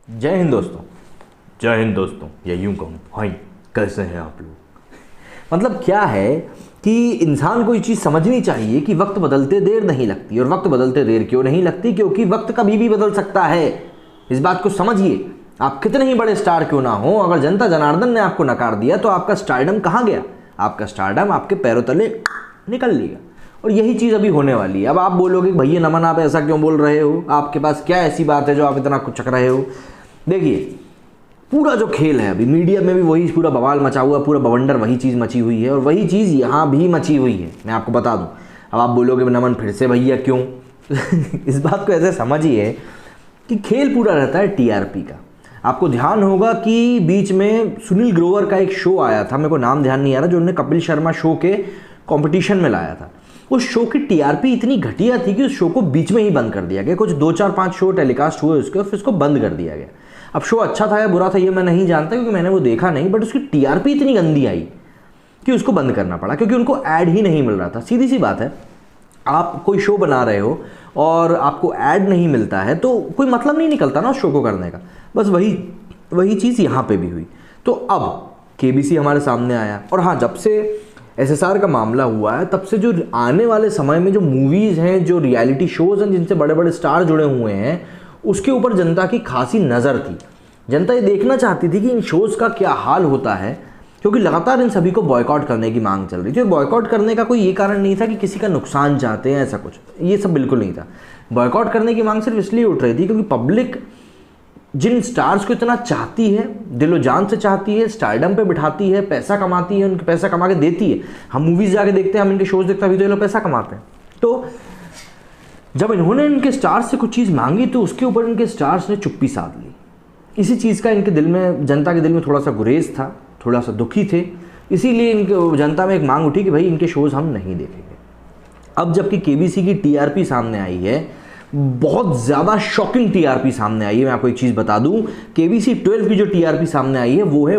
जय हिंद दोस्तों। जय हिंद दोस्तों, या यूं कहूँ भाई कैसे हैं आप लोग। मतलब क्या है कि इंसान को ये चीज़ समझनी चाहिए कि वक्त बदलते देर नहीं लगती। और वक्त बदलते देर क्यों नहीं लगती? क्योंकि वक्त कभी भी बदल सकता है। इस बात को समझिए। आप कितने ही बड़े स्टार क्यों ना हो, अगर जनता जनार्दन ने आपको नकार दिया तो आपका स्टारडम कहाँ गया? आपका स्टारडम आपके पैरों तले निकल लिया। और यही चीज़ अभी होने वाली है। अब आप बोलोगे भैया नमन आप ऐसा क्यों बोल रहे हो, आपके पास क्या ऐसी बात है जो आप इतना कुछ चक रहे हो? देखिए, पूरा जो खेल है अभी मीडिया में भी वही पूरा बवाल मचा हुआ, पूरा बवंडर वही चीज़ मची हुई है और वही चीज़ यहाँ भी मची हुई है। मैं आपको बता दूँ। अब आप बोलोगे नमन फिर से भैया क्यों? इस बात को ऐसे समझिए कि खेल पूरा रहता है टीआरपी का। आपको ध्यान होगा कि बीच में सुनील ग्रोवर का एक शो आया था, मेरे को नाम ध्यान नहीं आ रहा, जो उन्होंने कपिल शर्मा शो के कंपटीशन में लाया था। उस शो की टीआरपी इतनी घटिया थी कि उस शो को बीच में ही बंद कर दिया गया। कुछ 2 4 5 शो टेलीकास्ट हुए उसके और फिर उसको बंद कर दिया गया। अब शो अच्छा था या बुरा था ये मैं नहीं जानता क्योंकि मैंने वो देखा नहीं, बट उसकी टीआरपी इतनी गंदी आई कि उसको बंद करना पड़ा क्योंकि उनको ऐड ही नहीं मिल रहा था। सीधी सी बात है, आप कोई शो बना रहे हो और आपको ऐड नहीं मिलता है तो कोई मतलब नहीं निकलता ना उस शो को करने का। बस वही चीज़ यहाँ पे भी हुई। तो अब केबीसी हमारे सामने आया और हाँ, जब से एसएसआर का मामला हुआ है तब से जो आने वाले समय में जो मूवीज़ हैं, जो रियलिटी शोज़ हैं जिनसे बड़े बड़े स्टार जुड़े हुए हैं, उसके ऊपर जनता की खासी नज़र थी। जनता ये देखना चाहती थी कि इन शोज़ का क्या हाल होता है, क्योंकि लगातार इन सभी को बॉयकॉट करने की मांग चल रही थी। और बॉयकॉट करने का कोई ये कारण नहीं था कि किसी का नुकसान चाहते हैं, ऐसा कुछ ये सब बिल्कुल नहीं था। बॉयकॉट करने की मांग सिर्फ इसलिए उठ रही थी क्योंकि पब्लिक जिन स्टार्स को इतना चाहती है, दिलो जान से चाहती है, स्टारडम पे बिठाती है, पैसा कमाती है, उनके पैसा कमा के देती है। हम मूवीज़ जाके देखते हैं, हम इनके शोज़ देखते हैं, अभी तो ये लोग पैसा कमाते हैं। तो जब इन्होंने इनके स्टार्स से कुछ चीज़ मांगी तो उसके ऊपर इनके स्टार्स ने चुप्पी साध ली। इसी चीज़ का इनके दिल में, जनता के दिल में थोड़ा सा गुरेज था, थोड़ा सा दुखी थे। इसीलिए इनके जनता में एक मांग उठी कि भाई इनके शोज़ हम नहीं देखेंगे। अब जबकि केबीसी की टीआरपी सामने आई है, बहुत ज़्यादा शॉकिंग टीआरपी सामने आई है। मैं आपको एक चीज़ बता दूं, केबीसी 12 की जो टीआरपी सामने आई है वो है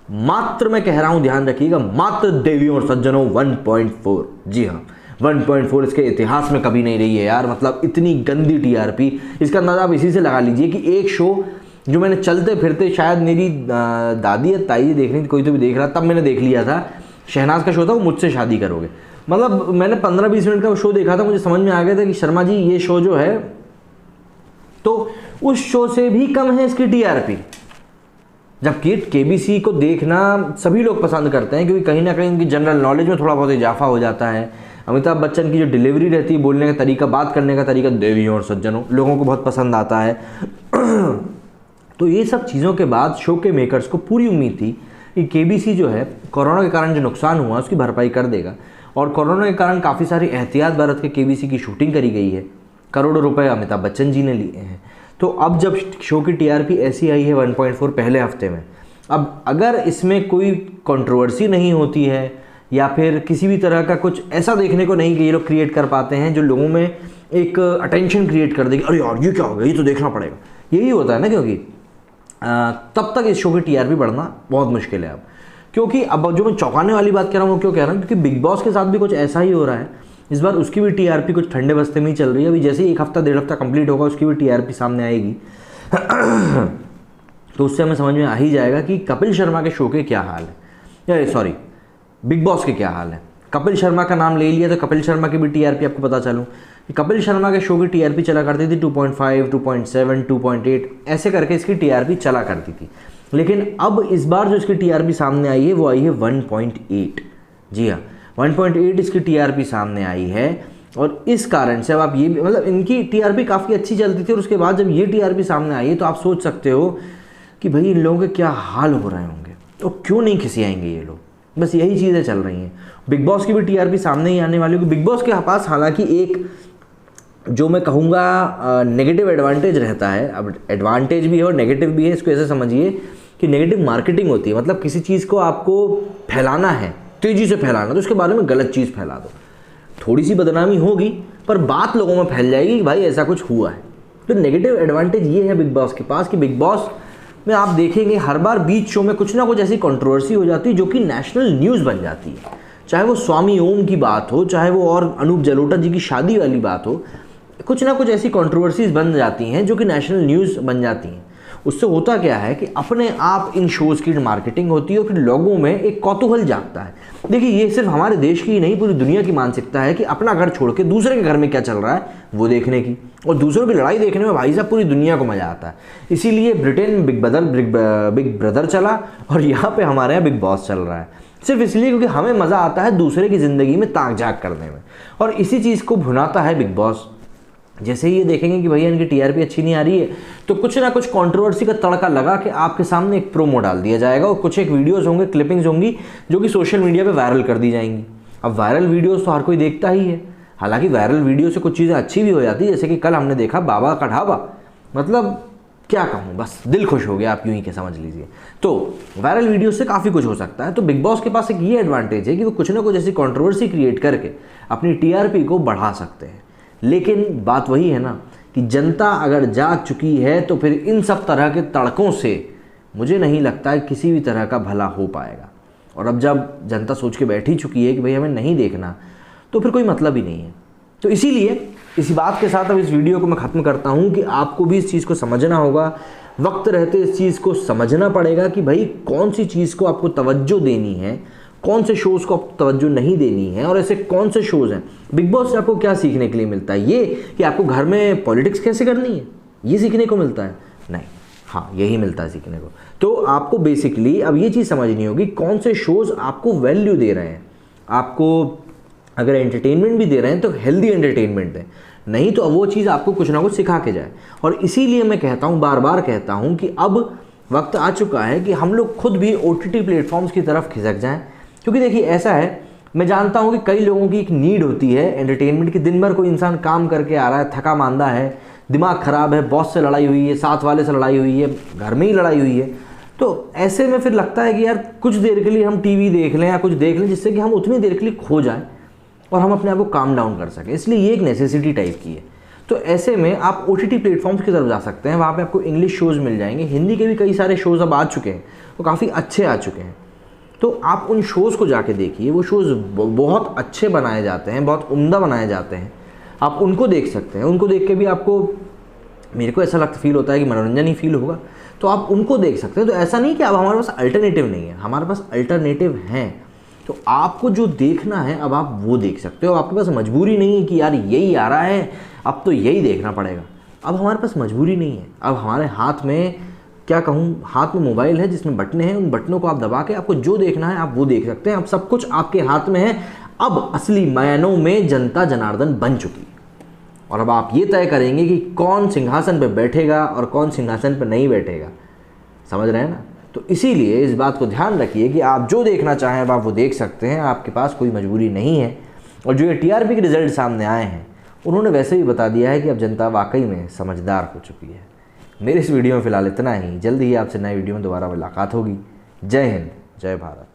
मात्र मैं कह रहा हूं, ध्यान रखिएगा, मात्र देवियों और सज्जनों 1.4। जी हाँ, 1.4 इसके इतिहास में कभी नहीं रही है यार। मतलब इतनी गंदी टीआरपी, इसका अंदाज़ा आप इसी से लगा लीजिए कि एक शो जो मैंने चलते फिरते, शायद मेरी दादी या ताई देख रही थी, कोई तो भी देख रहा तब मैंने देख लिया था, शहनाज का शो था, वो मुझसे शादी करोगे। मतलब मैंने 15-20 मिनट का शो देखा था, मुझे समझ में आ गया था कि शर्मा जी ये शो जो है, तो उस शो से भी कम है इसकी टीआरपी। जबकि केबीसी को देखना सभी लोग पसंद करते हैं क्योंकि कहीं ना कहीं इनकी जनरल नॉलेज में थोड़ा बहुत इजाफा हो जाता है। अमिताभ बच्चन की जो डिलीवरी रहती है, बोलने का तरीका, बात करने का तरीका, देवियों और सज्जनों, लोगों को बहुत पसंद आता है। तो ये सब चीज़ों के बाद शो के मेकर्स को पूरी उम्मीद थी कि केबीसी जो है कोरोना के कारण जो नुकसान हुआ उसकी भरपाई कर देगा। और कोरोना के कारण काफ़ी सारी एहतियात बरत के केबीसी की शूटिंग करी गई है, करोड़ों रुपए अमिताभ बच्चन जी ने लिए हैं। तो अब जब शो की टीआरपी ऐसी आई है 1.4 पहले हफ्ते में, अब अगर इसमें कोई कंट्रोवर्सी नहीं होती है या फिर किसी भी तरह का कुछ ऐसा देखने को नहीं कि ये लोग क्रिएट कर पाते हैं जो लोगों में एक अटेंशन क्रिएट कर देगी, अरे यार ये क्या हो गया, ये तो देखना पड़ेगा, यही होता है ना। क्योंकि तब तक इस शो की टीआरपी बढ़ना बहुत मुश्किल है अब। क्योंकि अब जो मैं चौंकाने वाली बात कह रहा हूँ वो क्यों कह रहा हूँ, क्योंकि बिग बॉस के साथ भी कुछ ऐसा ही हो रहा है। इस बार उसकी भी टीआरपी कुछ ठंडे बस्ते में ही चल रही है। अभी जैसे ही 1 हफ्ता 1.5 हफ्ता कंप्लीट होगा उसकी भी टीआरपी सामने आएगी। तो उससे हमें समझ में आ ही जाएगा कि कपिल शर्मा के शो के क्या हाल है, या सॉरी बिग बॉस के क्या हाल है। कपिल शर्मा का नाम ले लिया तो कपिल शर्मा की भी टीआरपी आपको पता चलूँ कि कपिल शर्मा के शो की टीआरपी चला करती थी 2.5, 2.7, 2.8 ऐसे करके इसकी टीआरपी चला करती थी। लेकिन अब इस बार जो इसकी टीआरपी सामने आई है वो आई है 1.8। जी हाँ, 1.8 इसकी टीआरपी सामने आई है। और इस कारण से अब आप ये, मतलब इनकी टीआरपी काफ़ी अच्छी चलती थी और उसके बाद जब ये टीआरपी सामने आई है तो आप सोच सकते हो कि भाई इन लोगों के क्या हाल हो रहे होंगे, तो क्यों नहीं खिसियाएंगे ये लोग। बस यही चीज़ें चल रही हैं। बिग बॉस की भी टीआरपी सामने ही आने वाली होगी। बिग बॉस के पास हालांकि एक जो मैं कहूँगा नेगेटिव एडवांटेज रहता है। अब एडवांटेज भी है और नेगेटिव भी है। इसको ऐसे समझिए कि नेगेटिव मार्केटिंग होती है। मतलब किसी चीज़ को आपको फैलाना है, तेज़ी से फैलाना, तो उसके बारे में गलत चीज़ फैला दो, थोड़ी सी बदनामी होगी पर बात लोगों में फैल जाएगी कि भाई ऐसा कुछ हुआ है। तो नेगेटिव एडवांटेज ये है बिग बॉस के पास कि बिग बॉस में आप देखेंगे हर बार बीच शो में कुछ ना कुछ ऐसी कंट्रोवर्सी हो जाती है जो कि नेशनल न्यूज़ बन जाती है। चाहे वो स्वामी ओम की बात हो, चाहे वो और अनूप जलोटा जी की शादी वाली बात हो, कुछ ना कुछ ऐसी कंट्रोवर्सीज बन जाती हैं जो कि नेशनल न्यूज़ बन जाती हैं। उससे होता क्या है कि अपने आप इन शोज़ की मार्केटिंग होती है और फिर लोगों में एक कौतूहल जागता है। देखिए, ये सिर्फ हमारे देश की ही नहीं, पूरी दुनिया की मानसिकता है कि अपना घर छोड़ के दूसरे के घर में क्या चल रहा है वो देखने की, और दूसरों की लड़ाई देखने में भाई साहब पूरी दुनिया को मज़ा आता है। इसीलिए ब्रिटेन में बिग ब्रदर चला और यहाँ पे हमारे यहाँ बिग बॉस चल रहा है, सिर्फ इसलिए क्योंकि हमें मज़ा आता है दूसरे की ज़िंदगी में ताक झाक करने में, और इसी चीज़ को भुनाता है बिग बॉस। जैसे ही ये देखेंगे कि भैया इनकी टीआरपी अच्छी नहीं आ रही है, तो कुछ ना कुछ कंट्रोवर्सी का तड़का लगा के आपके सामने एक प्रोमो डाल दिया जाएगा और कुछ एक वीडियोस होंगे, क्लिपिंग्स होंगी जो कि सोशल मीडिया पे वायरल कर दी जाएंगी। अब वायरल वीडियोस तो हर कोई देखता ही है, हालांकि वायरल वीडियो से कुछ चीज़ें अच्छी भी हो जाती है, जैसे कि कल हमने देखा बाबा का ढाबा, मतलब क्या कहूँ, बस दिल खुश हो गया, आप यूँ ही के समझ लीजिए। तो वायरल वीडियो से काफ़ी कुछ हो सकता है। तो बिग बॉस के पास एक ये एडवांटेज है कि वो कुछ ना कुछ ऐसी कंट्रोवर्सी क्रिएट करके अपनी टीआरपी को बढ़ा सकते हैं। लेकिन बात वही है ना कि जनता अगर जाग चुकी है तो फिर इन सब तरह के तड़कों से मुझे नहीं लगता है किसी भी तरह का भला हो पाएगा। और अब जब जनता सोच के बैठ ही चुकी है कि भाई हमें नहीं देखना, तो फिर कोई मतलब ही नहीं है। तो इसीलिए इसी बात के साथ अब इस वीडियो को मैं ख़त्म करता हूँ कि आपको भी इस चीज़ को समझना होगा, वक्त रहते इस चीज़ को समझना पड़ेगा कि भाई कौन सी चीज़ को आपको तवज्जो देनी है, कौन से शोज़ को आपको तवज्जो नहीं देनी है, और ऐसे कौन से शोज़ हैं। बिग बॉस से आपको क्या सीखने के लिए मिलता है? ये कि आपको घर में पॉलिटिक्स कैसे करनी है, ये सीखने को मिलता है? नहीं, हाँ यही मिलता है सीखने को। तो आपको बेसिकली अब ये चीज़ समझनी होगी कौन से शोज़ आपको वैल्यू दे रहे हैं। आपको अगर एंटरटेनमेंट भी दे रहे हैं तो हेल्दी एंटरटेनमेंट है, नहीं तो वो चीज़ आपको कुछ ना कुछ सिखा के जाए। और इसीलिए मैं कहता हूँ, बार बार कहता हूँ कि अब वक्त आ चुका है कि हम लोग खुद भी OTT प्लेटफॉर्म्स की तरफ खिसक जाएँ। क्योंकि देखिए ऐसा है, मैं जानता हूँ कि कई लोगों की एक नीड होती है एंटरटेनमेंट की। दिन भर कोई इंसान काम करके आ रहा है, थका मांदा है, दिमाग ख़राब है, बॉस से लड़ाई हुई है, साथ वाले से लड़ाई हुई है, घर में ही लड़ाई हुई है, तो ऐसे में फिर लगता है कि यार कुछ देर के लिए हम टीवी देख लें या कुछ देख लें जिससे कि हम उतनी देर के लिए खो जाएं और हम अपने आप को काम डाउन कर सकें। इसलिए ये एक नेसेसिटी टाइप की है। तो ऐसे में आप OTT प्लेटफॉर्म्स की तरफ जा सकते हैं, वहाँ पे आपको इंग्लिश शोज़ मिल जाएंगे, हिंदी के भी कई सारे शोज़ अब आ चुके हैं, वो काफ़ी अच्छे आ चुके हैं। तो आप उन शोज़ को जाके देखिए, वो शोज़ बहुत अच्छे बनाए जाते हैं, बहुत उम्दा बनाए जाते हैं, आप उनको देख सकते हैं। उनको देख के भी आपको, मेरे को ऐसा फील होता है कि मनोरंजन ही फील होगा, तो आप उनको देख सकते हैं। तो ऐसा नहीं कि अब हमारे पास अल्टरनेटिव नहीं है, हमारे पास अल्टरनेटिव हैं। तो आपको जो देखना है अब आप वो देख सकते हो। आपके पास मजबूरी नहीं है कि यार यही आ रहा है अब तो यही देखना पड़ेगा। अब हमारे पास मजबूरी नहीं है, अब हमारे हाथ में, क्या कहूँ, हाथ में मोबाइल है जिसमें बटने हैं, उन बटनों को आप दबा के आपको जो देखना है आप वो देख सकते हैं। अब सब कुछ आपके हाथ में है। अब असली मायनों में जनता जनार्दन बन चुकी है, और अब आप ये तय करेंगे कि कौन सिंहासन पर बैठेगा और कौन सिंहासन पर नहीं बैठेगा। समझ रहे हैं ना? तो इसीलिए इस बात को ध्यान रखिए कि आप जो देखना चाहें अब आप वो देख सकते हैं, आपके पास कोई मजबूरी नहीं है। और जो ये TRP के रिजल्ट सामने आए हैं, उन्होंने वैसे भी बता दिया है कि अब जनता वाकई में समझदार हो चुकी है। मेरे इस वीडियो में फ़िलहाल इतना ही। जल्द ही आपसे नए वीडियो में दोबारा मुलाकात होगी। जय हिंद, जय भारत।